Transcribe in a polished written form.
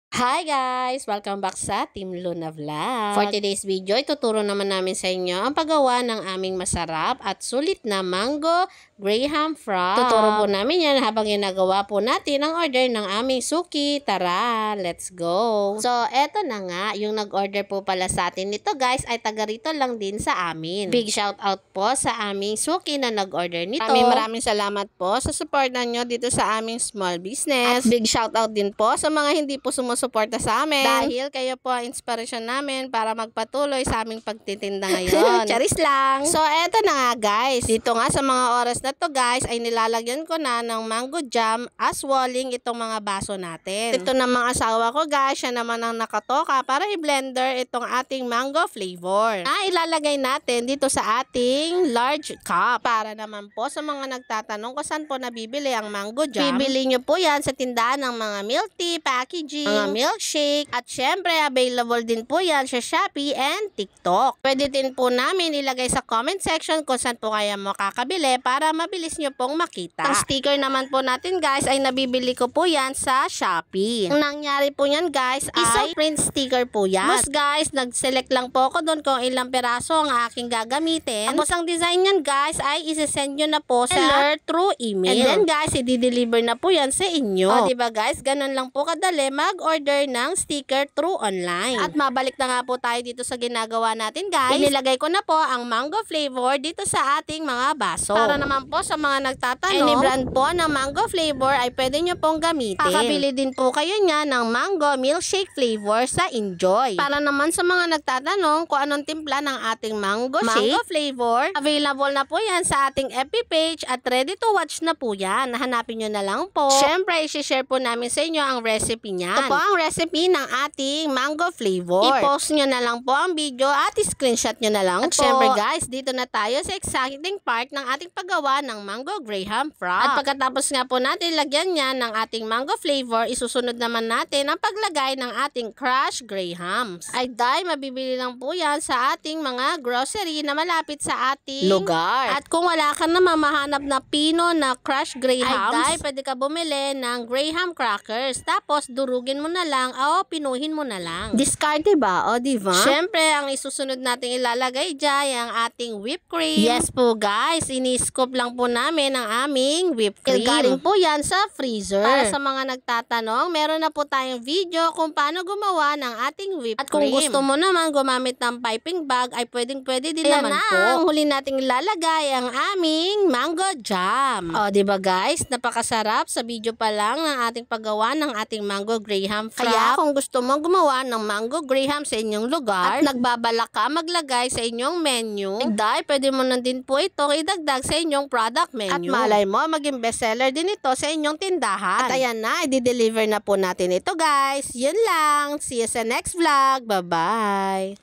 Hi guys! Welcome back sa Team Luna Vlog. For today's video, ituturo naman namin sa inyo ang paggawa ng aming masarap at sulit na mango graham frog. Tuturo po namin yan habang ginagawa po natin ang order ng aming suki. Tara, let's go! So, eto na nga, yung nag-order po pala sa atin nito guys ay taga rito lang din sa amin. Big shout out po sa aming suki na nag-order nito. Maraming salamat po sa support nyo dito sa aming small business. At big shout out din po sa mga hindi po sumusuporta sa amin. Dahil kayo po ang inspirasyon namin para magpatuloy sa aming pagtitinda ngayon. Charis lang! So, eto na nga guys. Dito nga sa mga oras na to guys ay nilalagyan ko na ng mango jam as walling itong mga baso natin. Ito namang asawa ko guys, siya naman ang nakatoka para i-blender itong ating mango flavor. Ilalagay natin dito sa ating large cup. Para naman po sa mga nagtatanong kung saan po nabibili ang mango jam. Bibili nyo po yan sa tindahan ng mga milk tea, packaging, mga milkshake, at syempre available din po yan sa Shopee and TikTok. Pwede din po namin ilagay sa comment section kung saan po kaya makakabili para mabilis nyo pong makita. Ang sticker naman po natin guys ay nabibili ko po yan sa Shopee. Ang nangyari po yan guys ay print sticker po yan. Mas guys, nag-select lang po ako doon kung ilang peraso ang aking gagamitin. Tapos ang design yan guys ay isi-send nyo na po sa seller through email. And then guys, i-deliver na po yan sa inyo. O diba guys, ganun lang po kadali mag-order ng sticker through online. At mabalik na nga po tayo dito sa ginagawa natin guys. Inilagay ko na po ang mango flavor dito sa ating mga baso. Para naman po sa mga nagtatanong, any brand po ng mango flavor ay pwede nyo pong gamitin. Kakabili din po kayo niya ng mango milkshake flavor sa Enjoy. Para naman sa mga nagtatanong kung anong timpla ng ating mango flavor, available na po yan sa ating FB page at ready to watch na po yan. Hanapin nyo na lang po. Siyempre, isi-share po namin sa inyo ang recipe niyan. Ito po ang recipe ng ating mango flavor. I-post nyo na lang po ang video at screenshot nyo na lang at po. Siyempre guys, dito na tayo sa exciting part ng ating paggawa ng mango graham frog. At pagkatapos nga po natin lagyan niya ng ating mango flavor, isusunod naman natin ang paglagay ng ating crushed grahams. Ay dahil mabibili lang po yan sa ating mga grocery na malapit sa ating lugar. At kung wala ka na mamahanap na pino na crushed grahams, ay dahil pwede ka bumili ng graham crackers. Tapos durugin mo na lang o pinuhin mo na lang. Discarte ba? O diba? Siyempre, ang isusunod natin ilalagay dyan ang ating whipped cream. Yes po guys, ini-scoop lang po namin ang aming whipped cream. Galing po yan sa freezer. Para sa mga nagtatanong, meron na po tayong video kung paano gumawa ng ating whipped cream. At kung gusto mo naman gumamit ng piping bag, ay pwedeng-pwede din naman po. Ang huli nating ilalagay ang aming mango jam. O diba guys, napakasarap sa video pa lang ng ating paggawa ng ating mango graham frog. Kaya kung gusto mo gumawa ng mango graham sa inyong lugar at nagbabalak ka maglagay sa inyong menu, dahil pwede mo na din po itong idagdag sa inyong product menu. At malay mo, maging bestseller din ito sa inyong tindahan. At ayan na, i-deliver na po natin ito guys. Yun lang. See you sa next vlog. Bye-bye.